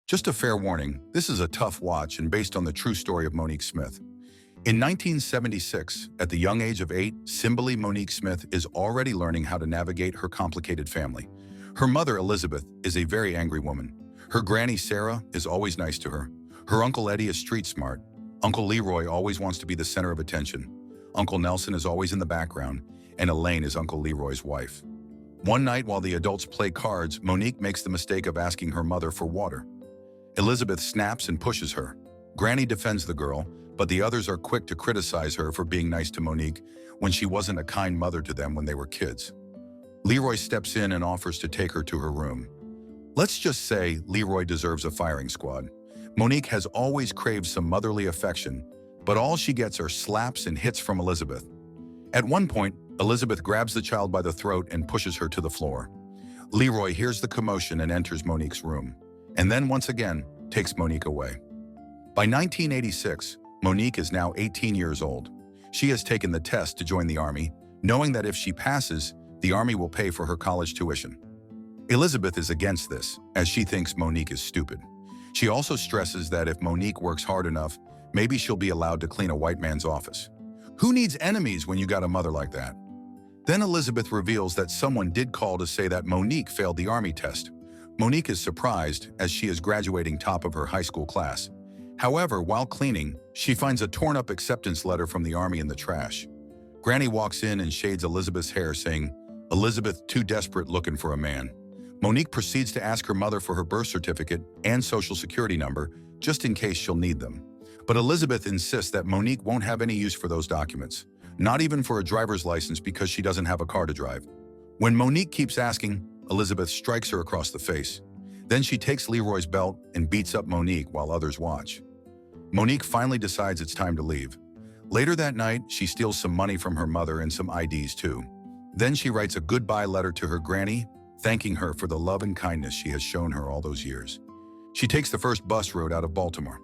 Just a fair warning, this is a tough watch and based on the true story of Monique Smith. In 1976, at the young age of 8, Cymbeline Monique Smith is already learning how to navigate her complicated family. Her mother, Elizabeth, is a very angry woman. Her granny, Sarah, is always nice to her. Her uncle Eddie is street smart. Uncle Leroy always wants to be the center of attention. Uncle Nelson is always in the background, and Elaine is Uncle Leroy's wife. One night while the adults play cards, Monique makes the mistake of asking her mother for water. Elizabeth snaps and pushes her. Granny defends the girl, but the others are quick to criticize her for being nice to Monique when she wasn't a kind mother to them when they were kids. Leroy steps in and offers to take her to her room. Let's just say Leroy deserves a firing squad. Monique has always craved some motherly affection, but all she gets are slaps and hits from Elizabeth. At one point, Elizabeth grabs the child by the throat and pushes her to the floor. Leroy hears the commotion and enters Monique's room, and then once again takes Monique away. By 1986, Monique is now 18 years old. She has taken the test to join the Army, knowing that if she passes, the Army will pay for her college tuition. Elizabeth is against this, as she thinks Monique is stupid. She also stresses that if Monique works hard enough, maybe she'll be allowed to clean a white man's office. Who needs enemies when you got a mother like that? Then Elizabeth reveals that someone did call to say that Monique failed the Army test. Monique is surprised, as she is graduating top of her high school class. However, while cleaning, she finds a torn-up acceptance letter from the Army in the trash. Granny walks in and shades Elizabeth's hair, saying, "Elizabeth, too desperate looking for a man." Monique proceeds to ask her mother for her birth certificate and social security number, just in case she'll need them. But Elizabeth insists that Monique won't have any use for those documents, not even for a driver's license because she doesn't have a car to drive. When Monique keeps asking, Elizabeth strikes her across the face. Then she takes Leroy's belt and beats up Monique while others watch. Monique finally decides it's time to leave. Later that night, she steals some money from her mother and some IDs too. Then she writes a goodbye letter to her granny, thanking her for the love and kindness she has shown her all those years. She takes the first bus route out of Baltimore.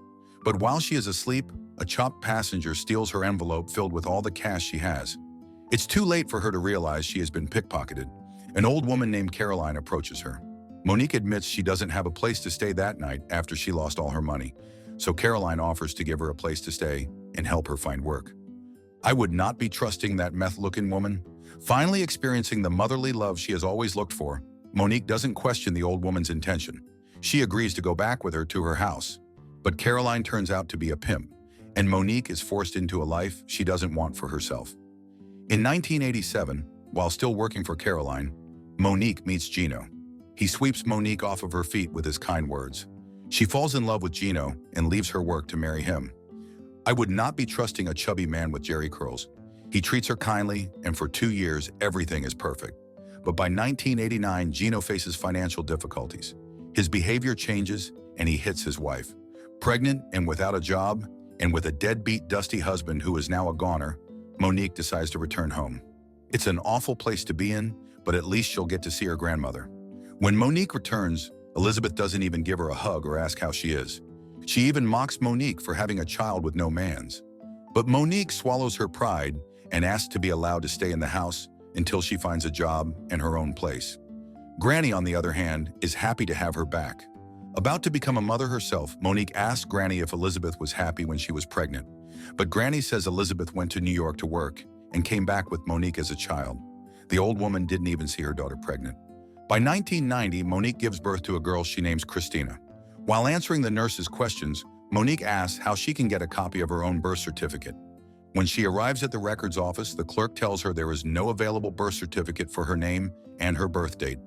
But while she is asleep, a chopped passenger steals her envelope filled with all the cash she has. It's too late for her to realize she has been pickpocketed. An old woman named Caroline approaches her. Monique admits she doesn't have a place to stay that night after she lost all her money, so Caroline offers to give her a place to stay and help her find work. I would not be trusting that meth-looking woman. Finally experiencing the motherly love she has always looked for, Monique doesn't question the old woman's intention. She agrees to go back with her to her house. But Caroline turns out to be a pimp, and Monique is forced into a life she doesn't want for herself. In 1987, while still working for Caroline, Monique meets Gino. He sweeps Monique off of her feet with his kind words. She falls in love with Gino and leaves her work to marry him. I would not be trusting a chubby man with jerry curls. He treats her kindly, and for 2 years, everything is perfect. But by 1989, Gino faces financial difficulties. His behavior changes, and he hits his wife. Pregnant and without a job, and with a deadbeat, dusty husband who is now a goner, Monique decides to return home. It's an awful place to be in, but at least she'll get to see her grandmother. When Monique returns, Elizabeth doesn't even give her a hug or ask how she is. She even mocks Monique for having a child with no mans. But Monique swallows her pride and asks to be allowed to stay in the house until she finds a job and her own place. Granny, on the other hand, is happy to have her back. About to become a mother herself, Monique asks Granny if Elizabeth was happy when she was pregnant. But Granny says Elizabeth went to New York to work and came back with Monique as a child. The old woman didn't even see her daughter pregnant. By 1990, Monique gives birth to a girl she names Christina. While answering the nurse's questions, Monique asks how she can get a copy of her own birth certificate. When she arrives at the records office, the clerk tells her there is no available birth certificate for her name and her birth date.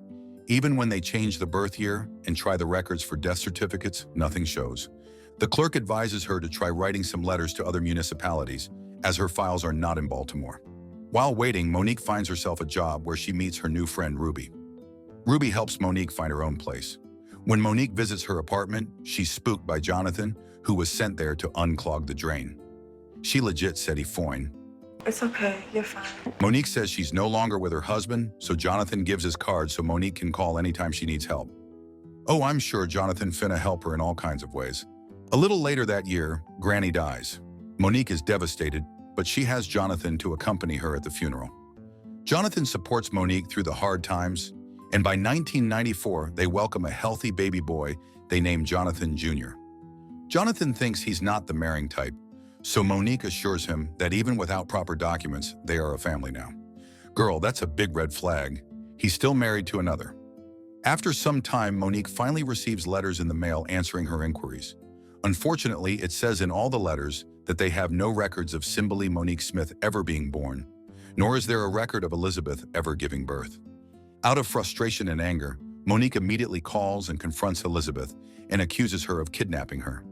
Even when they change the birth year and try the records for death certificates, nothing shows. The clerk advises her to try writing some letters to other municipalities, as her files are not in Baltimore. While waiting, Monique finds herself a job where she meets her new friend, Ruby. Ruby helps Monique find her own place. When Monique visits her apartment, she's spooked by Jonathan, who was sent there to unclog the drain. She legit said he foine. It's okay, you're fine. Monique says she's no longer with her husband, so Jonathan gives his card so Monique can call anytime she needs help. Oh, I'm sure Jonathan finna help her in all kinds of ways. A little later that year, Granny dies. Monique is devastated, but she has Jonathan to accompany her at the funeral. Jonathan supports Monique through the hard times. And by 1994, they welcome a healthy baby boy they name Jonathan Jr. Jonathan thinks he's not the marrying type, so Monique assures him that even without proper documents, they are a family now. Girl, that's a big red flag. He's still married to another. After some time, Monique finally receives letters in the mail answering her inquiries. Unfortunately, it says in all the letters that they have no records of Cymbeline Monique Smith ever being born, nor is there a record of Elizabeth ever giving birth. Out of frustration and anger, Monique immediately calls and confronts Elizabeth and accuses her of kidnapping her.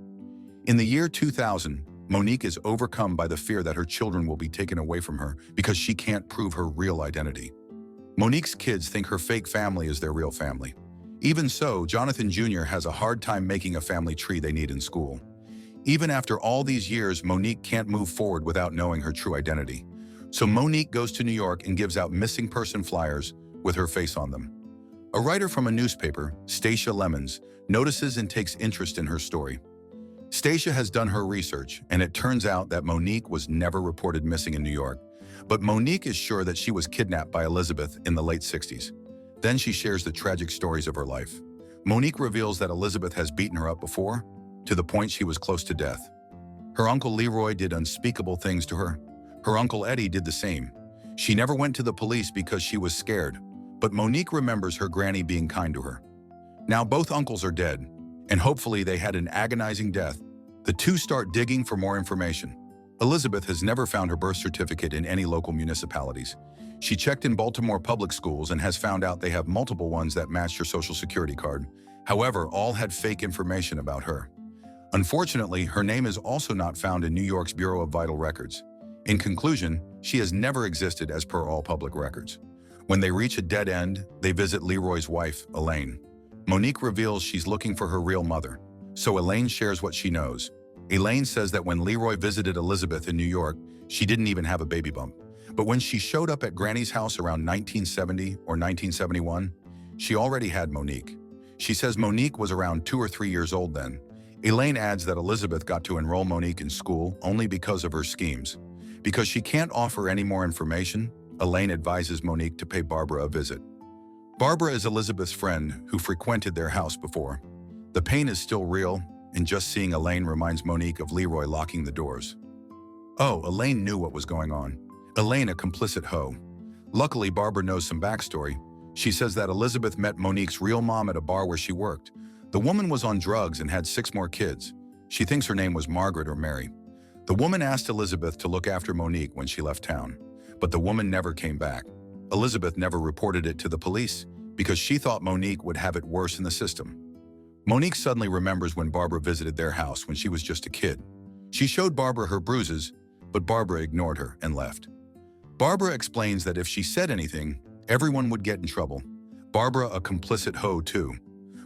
In the year 2000, Monique is overcome by the fear that her children will be taken away from her because she can't prove her real identity. Monique's kids think her fake family is their real family. Even so, Jonathan Jr. has a hard time making a family tree they need in school. Even after all these years, Monique can't move forward without knowing her true identity. So Monique goes to New York and gives out missing person flyers with her face on them. A writer from a newspaper, Stacia Lemons, notices and takes interest in her story. Stacia has done her research, and it turns out that Monique was never reported missing in New York, but Monique is sure that she was kidnapped by Elizabeth in the late 60s. Then she shares the tragic stories of her life. Monique reveals that Elizabeth has beaten her up before, to the point she was close to death. Her uncle Leroy did unspeakable things to her. Her uncle Eddie did the same. She never went to the police because she was scared, but Monique remembers her granny being kind to her. Now both uncles are dead, and hopefully they had an agonizing death. The two start digging for more information. Elizabeth has never found her birth certificate in any local municipalities. She checked in Baltimore public schools and has found out they have multiple ones that matched her social security card. However, all had fake information about her. Unfortunately, her name is also not found in New York's Bureau of Vital Records. In conclusion, she has never existed as per all public records. When they reach a dead end, they visit Leroy's wife, Elaine. Monique reveals she's looking for her real mother, so Elaine shares what she knows. Elaine says that when Leroy visited Elizabeth in New York, she didn't even have a baby bump. But when she showed up at Granny's house around 1970 or 1971, she already had Monique. She says Monique was around 2 or 3 years old then. Elaine adds that Elizabeth got to enroll Monique in school only because of her schemes. Because she can't offer any more information, Elaine advises Monique to pay Barbara a visit. Barbara is Elizabeth's friend who frequented their house before. The pain is still real, and just seeing Elaine reminds Monique of Leroy locking the doors. Oh, Elaine knew what was going on. Elaine, a complicit hoe. Luckily, Barbara knows some backstory. She says that Elizabeth met Monique's real mom at a bar where she worked. The woman was on drugs and had 6 more kids. She thinks her name was Margaret or Mary. The woman asked Elizabeth to look after Monique when she left town, but the woman never came back. Elizabeth never reported it to the police because she thought Monique would have it worse in the system. Monique suddenly remembers when Barbara visited their house when she was just a kid. She showed Barbara her bruises, but Barbara ignored her and left. Barbara explains that if she said anything, everyone would get in trouble. Barbara, a complicit hoe too.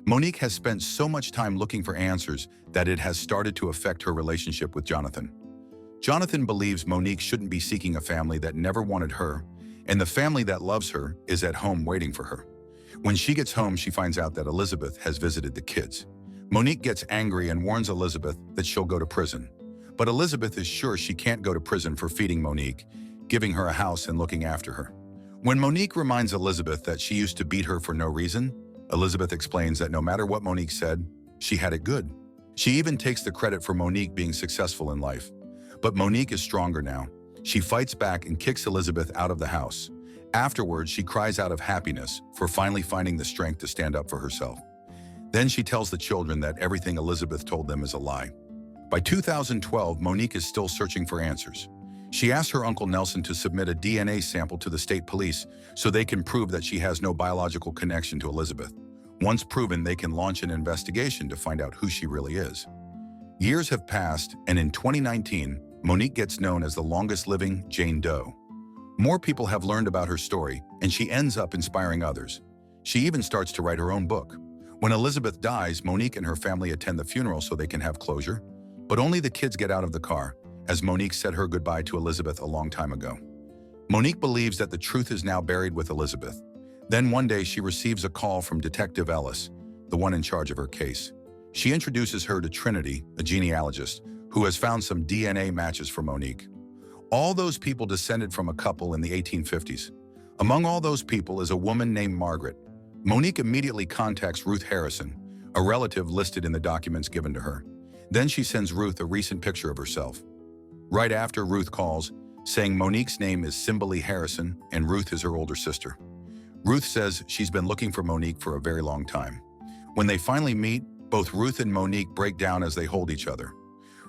Monique has spent so much time looking for answers that it has started to affect her relationship with Jonathan. Jonathan believes Monique shouldn't be seeking a family that never wanted her, and the family that loves her is at home waiting for her. When she gets home, she finds out that Elizabeth has visited the kids. Monique gets angry and warns Elizabeth that she'll go to prison. But Elizabeth is sure she can't go to prison for feeding Monique, giving her a house and looking after her. When Monique reminds Elizabeth that she used to beat her for no reason, Elizabeth explains that no matter what Monique said, she had it good. She even takes the credit for Monique being successful in life. But Monique is stronger now. She fights back and kicks Elizabeth out of the house. Afterwards, she cries out of happiness for finally finding the strength to stand up for herself. Then she tells the children that everything Elizabeth told them is a lie. By 2012, Monique is still searching for answers. She asks her Uncle Nelson to submit a DNA sample to the state police so they can prove that she has no biological connection to Elizabeth. Once proven, they can launch an investigation to find out who she really is. Years have passed, and in 2019, Monique gets known as the longest-living Jane Doe. More people have learned about her story, and she ends up inspiring others. She even starts to write her own book. When Elizabeth dies, Monique and her family attend the funeral so they can have closure, but only the kids get out of the car, as Monique said her goodbye to Elizabeth a long time ago. Monique believes that the truth is now buried with Elizabeth. Then one day she receives a call from Detective Ellis, the one in charge of her case. She introduces her to Trinity, a genealogist, who has found some DNA matches for Monique. All those people descended from a couple in the 1850s. Among all those people is a woman named Margaret. Monique immediately contacts Ruth Harrison, a relative listed in the documents given to her. Then she sends Ruth a recent picture of herself. Right after, Ruth calls, saying Monique's name is Cymbeline Harrison and Ruth is her older sister. Ruth says she's been looking for Monique for a very long time. When they finally meet, both Ruth and Monique break down as they hold each other.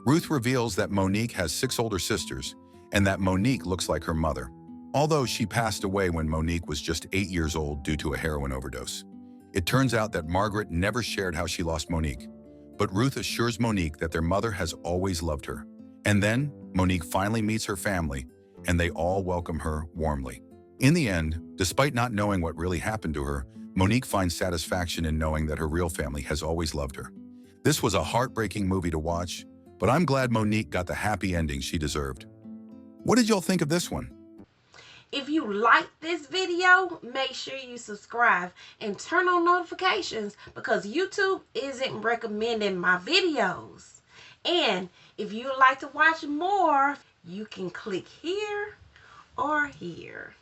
Ruth reveals that Monique has 6 older sisters and that Monique looks like her mother, although she passed away when Monique was just 8 years old due to a heroin overdose. It turns out that Margaret never shared how she lost Monique, but Ruth assures Monique that their mother has always loved her. And then, Monique finally meets her family, and they all welcome her warmly. In the end, despite not knowing what really happened to her, Monique finds satisfaction in knowing that her real family has always loved her. This was a heartbreaking movie to watch, but I'm glad Monique got the happy ending she deserved. What did y'all think of this one? If you like this video, make sure you subscribe and turn on notifications because YouTube isn't recommending my videos. And if you'd like to watch more, you can click here or here.